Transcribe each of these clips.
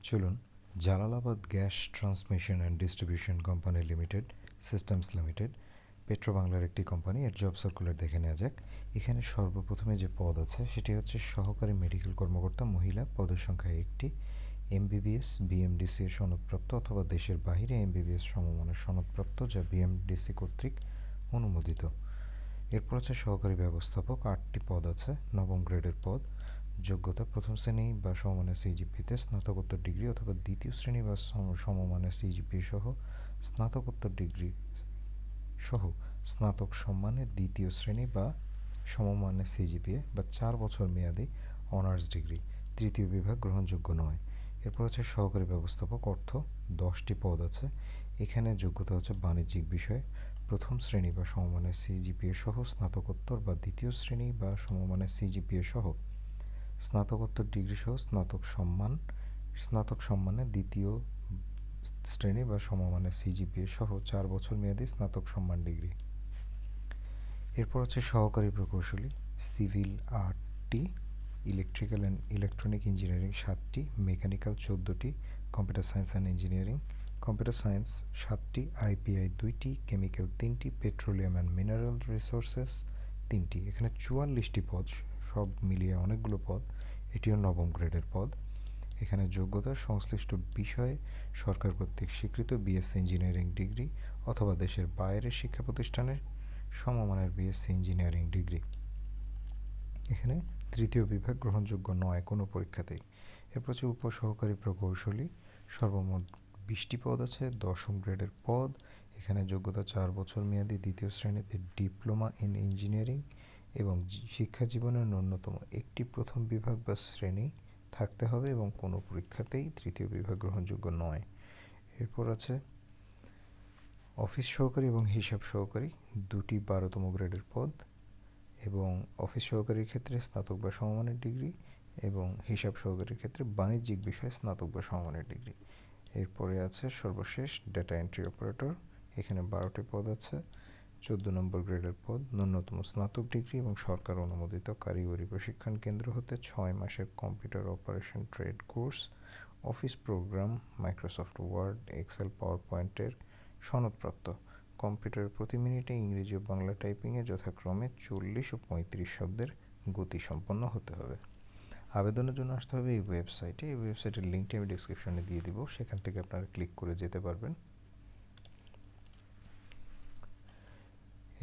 চলুন Jalalabad gas transmission and distribution company limited systems limited পেট্রোবাংলার একটি কোম্পানি, এর জব সার্কুলার দেখে নেওয়া যাক। এখানে সর্বপ্রথমে যে পদ আছে সেটি হচ্ছে সহকারী মেডিকেল কর্মকর্তা মহিলা, পদের সংখ্যা একটি। এমবিবিএস বিএমডিসি এর সনদপ্রাপ্ত অথবা দেশের বাইরে এমবিবিএস সমমানের সনদপ্রাপ্ত যা বিএমডিসি কর্তৃক অনুমোদিত। এরপর আছে সহকারী ব্যবস্থাপক, 8টি পদ আছে, নবম গ্রেডের পদ। যোগ্যতা প্রথম শ্রেণী বা সমমানের সিজিপিতে স্নাতকোত্তর ডিগ্রি অথবা দ্বিতীয় শ্রেণী বা সমমানের সিজিপি সহ স্নাতকোত্তর ডিগ্রি সহ স্নাতক সম্মানে দ্বিতীয় শ্রেণী বা সমমানের সিজিপিএ বা 4 বছর মেয়াদি অনার্স ডিগ্রি। তৃতীয় বিভাগ গ্রহণযোগ্য নয়। এরপর হচ্ছে সহকারী ব্যবস্থাপক অর্থ, 10টি পদ আছে। এখানে যোগ্যতা হচ্ছে বাণিজ্যিক বিষয়ে প্রথম শ্রেণী বা সমমানের সিজিপিএ সহ স্নাতকোত্তর বা দ্বিতীয় শ্রেণী বা সমমানের সিজিপিএ সহ স্নাতকোত্তর ডিগ্রি সহ স্নাতক সম্মানে দ্বিতীয় শ্রেণী বা সমমানের সিজিপিএ সহ 4 বছর মেয়াদী স্নাতক সম্মান ডিগ্রি। এরপর হচ্ছে সহকারী প্রকৌশলী, সিভিল 8টি, ইলেকট্রিক্যাল অ্যান্ড ইলেকট্রনিক ইঞ্জিনিয়ারিং 7টি, মেকানিক্যাল 14টি, computer science and engineering computer science 7টি, আইপিআই 2টি, কেমিক্যাল 3টি, পেট্রোলিয়াম অ্যান্ড মিনারেল রিসোর্সেস 3টি। এখানে 44টি পদ, সব মিলিয়ে অনেকগুলো পদ। এটিও নবম গ্রেডের পদ। এখানে যোগ্যতা সংশ্লিষ্ট বিষয়ে সরকার কর্তৃক স্বীকৃত বিএসসি ইঞ্জিনিয়ারিং ডিগ্রি অথবা দেশের বাইরের শিক্ষা প্রতিষ্ঠানের সমমানের বিএসসি ইঞ্জিনিয়ারিং ডিগ্রি। এখানে তৃতীয় বিভাগ গ্রহণযোগ্য নয় কোনো পরীক্ষাতেই। এরপর হচ্ছে উপসহকারী প্রকৌশলী, সর্বমোট 20টি পদ আছে, 10ম গ্রেডের পদ। এখানে যোগ্যতা 4 বছর মেয়াদী দ্বিতীয় শ্রেণীতে ডিপ্লোমা ইন ইঞ্জিনিয়ারিং এবং শিক্ষা জীবনের ন্যূনতম একটি প্রথম বিভাগ বা শ্রেণী থাকতে হবে এবং কোনো পরীক্ষাতেই তৃতীয় বিভাগ গ্রহণযোগ্য নয়। এরপর আছে অফিস সহকারী এবং হিসাব সহকারী, 2টি 12তম গ্রেডের পদ এবং অফিস সহকারীর ক্ষেত্রে স্নাতক বা সমমানের ডিগ্রি এবং হিসাব সহকারীর ক্ষেত্রে বাণিজ্যিক বিষয়ে স্নাতক বা সমমানের ডিগ্রি। এরপরে আছে সর্বশেষ ডেটা এন্ট্রি অপারেটর, এখানে 12টি পদ আছে, 14 নম্বর গ্রেডের পদ, ন্যূনতম স্নাতক ডিগ্রি এবং সরকার অনুমোদিত কারিগরি প্রশিক্ষণ কেন্দ্র হতে 6 মাসের computer operation trade course, office program, Microsoft Word, Excel, power পয়েন্টের সনদপ্রাপ্ত, কম্পিউটার প্রতি মিনিটে ইংরেজি ও বাংলা টাইপিংয়ে যথাক্রমে 40 ও 35 শব্দের গতি সম্পন্ন হতে হবে। আবেদনের জন্য আসতে হবে এই ওয়েবসাইটে। এই ওয়েবসাইটের লিঙ্কটি আমি ডিসক্রিপশনে দিয়ে দিব, সেখান থেকে আপনারা ক্লিক করে যেতে পারবেন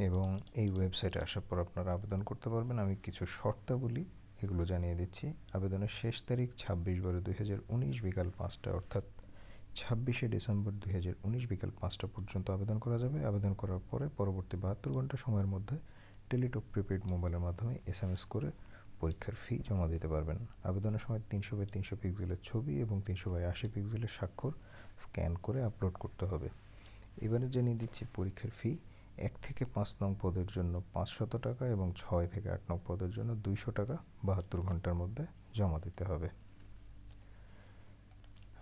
এবং এই ওয়েবসাইটে আসার পর আপনারা আবেদন করতে পারবেন। আমি কিছু শর্তাবলী এগুলো জানিয়ে দিচ্ছি। আবেদনের শেষ তারিখ 26/12/2019 বিকাল 5টা, অর্থাৎ 26শে ডিসেম্বর 2019 বিকাল 5টা পর্যন্ত আবেদন করা যাবে। আবেদন করার পরে পরবর্তী 72 ঘন্টা সময়ের মধ্যে টেলিটক প্রিপেড মোবাইলের মাধ্যমে এসএমএস করে পরীক্ষার ফি জমা দিতে পারবেন। আবেদনের সময় 300x300 পিক্সেলের ছবি এবং 300x80 পিক্সেলের স্বাক্ষর স্ক্যান করে আপলোড করতে হবে। এবারে জানিয়ে দিচ্ছি পরীক্ষার ফি। 1 থেকে 5 নং পদের জন্য 500 টাকা এবং 6 থেকে 8 নং পদের জন্য 200 টাকা 72 ঘন্টার মধ্যে জমা দিতে হবে।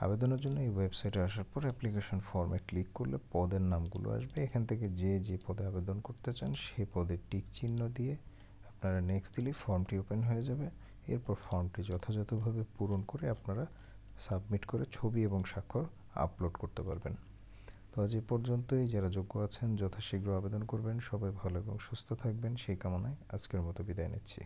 আবেদনের জন্য এই ওয়েবসাইটে আসার পর অ্যাপ্লিকেশন ফর্মে ক্লিক করলে পদের নামগুলো আসবে। এখান থেকে যে পদে আবেদন করতে চান সেই পদে টিক চিহ্ন দিয়ে আপনারা নেক্সট দিলেই ফর্মটি ওপেন হয়ে যাবে। এরপর ফর্মটি যথাযথভাবে পূরণ করে আপনারা সাবমিট করে ছবি এবং স্বাক্ষর আপলোড করতে পারবেন। তো আজ এ পর্যন্তই। যারা যোগ্য আছেন যথাশীঘ্র আবেদন করবেন। সবাই ভালো এবং সুস্থ থাকবেন সেই কামনায় আজকের মতো বিদায় নিচ্ছি।